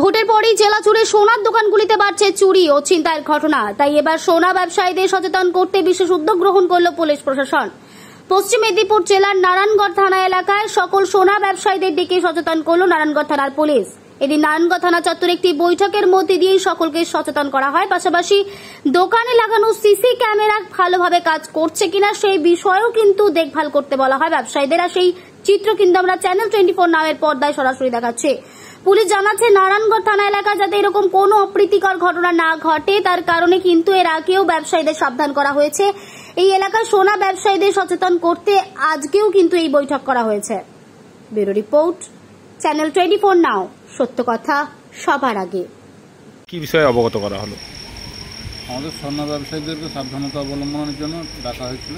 ভোটের পরেই জেলা জুড়ে সোনার দোকানগুলিতে বাড়ছে চুরি ও ছিনতাইয়ের ঘটনা। তাই এবার সোনা ব্যবসায়ীদের সচেতন করতে বিশেষ উদ্যোগ গ্রহণ করল পুলিশ প্রশাসন। পশ্চিম মেদিনীপুর জেলার নারায়ণগড় থানা এলাকায় সকল সোনা ব্যবসায়ীদের ডেকে সচেতন করল নারায়ণগড় থানার পুলিশ। এদিন নারায়ণগড় থানা চত্বরে একটি বৈঠকের মধ্যে দিয়ে সকলকে সচেতন করা হয়। পাশাপাশি দোকানে লাগানো সিসি ক্যামেরা ভালোভাবে কাজ করছে কিনা সেই বিষয়েও কিন্তু দেখভাল করতে বলা হয় ব্যবসায়ীদের। আর সেই চিত্র কিন্তু আমরা চ্যানেল 24 নামের পর্দায় সরাসরি দেখাচ্ছে। পুলিশ জানাচ্ছে নারায়ণগড় থানা এলাকা যাতে এরকম কোনো অপ্রীতিকর ঘটনা না ঘটে, তার কারণে কিন্তু এর আগেও ব্যবসায়ীদের সাবধান করা হয়েছে। এই এলাকায় সোনা ব্যবসায়ীদের সচেতন করতে আজকেও কিন্তু এই বৈঠক করা হয়েছে। ব্যুরো রিপোর্ট, চ্যানেল 24 নাও, সত্য কথা সবার আগে। কি বিষয়ে অবগত করা হলো? আমাদের সোনা ব্যবসায়ীদেরকে সাবধানতা অবলম্বনের জন্য ডাকা হয়েছিল।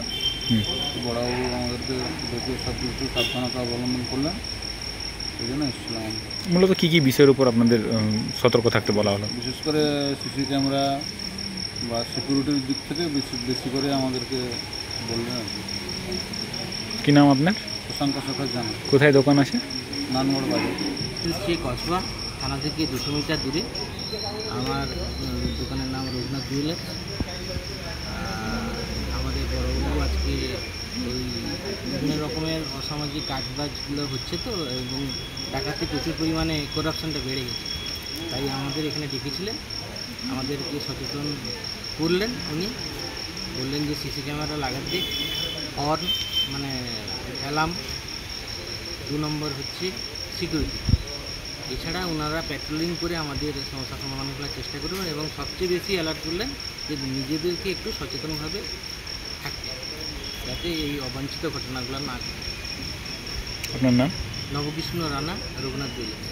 বড়বাবু আমাদেরকে দেখে সব কিছু সাবধানতা অবলম্বন করলেন, এই জন্য এসেছিলাম। মূলত কি কি বিষয়ের উপর আপনাদের সতর্ক থাকতে বলা হলো? বিশেষ করে সিসি ক্যামেরা বা সিকিউরিটির দিক থেকে বেশি করে আমাদেরকে বললেন আর কি। কি নাম আপনার? প্রশান্ত শেখর জানা। কোথায় দোকান আছে? নানগড় বাজার। সেই কসবা থানা থেকে 200 মিটার দূরে আমার দোকানের নাম রঘুনাথ জুয়েলার্স। আমাদের বড়বাবু আজকে ওই বিভিন্ন রকমের অসামাজিক কাজবাজগুলো হচ্ছে তো, এবং টাকাতে প্রচুর পরিমাণে করাপশনটা বেড়ে গেছে, তাই আমাদের এখানে ডেকেছিলেন, আমাদেরকে সচেতন করলেন। উনি বললেন যে সিসি ক্যামেরা লাগাতে, হর্ন মানে অ্যালার্ম, 2 নম্বর হচ্ছে সিকিউরিটি। এছাড়া ওনারা প্যাট্রোলিং করে আমাদের সমস্যা সমাধান করার চেষ্টা করবেন, এবং সবচেয়ে বেশি অ্যালার্ট করলেন যে নিজেদেরকে একটু সচেতনভাবে থাকতে, যাতে এই অবাঞ্ছিত ঘটনাগুলো না ঘটে। আপনার নাম? নবকৃষ্ণ রানা, রঘুনাথ জুয়েলার্স।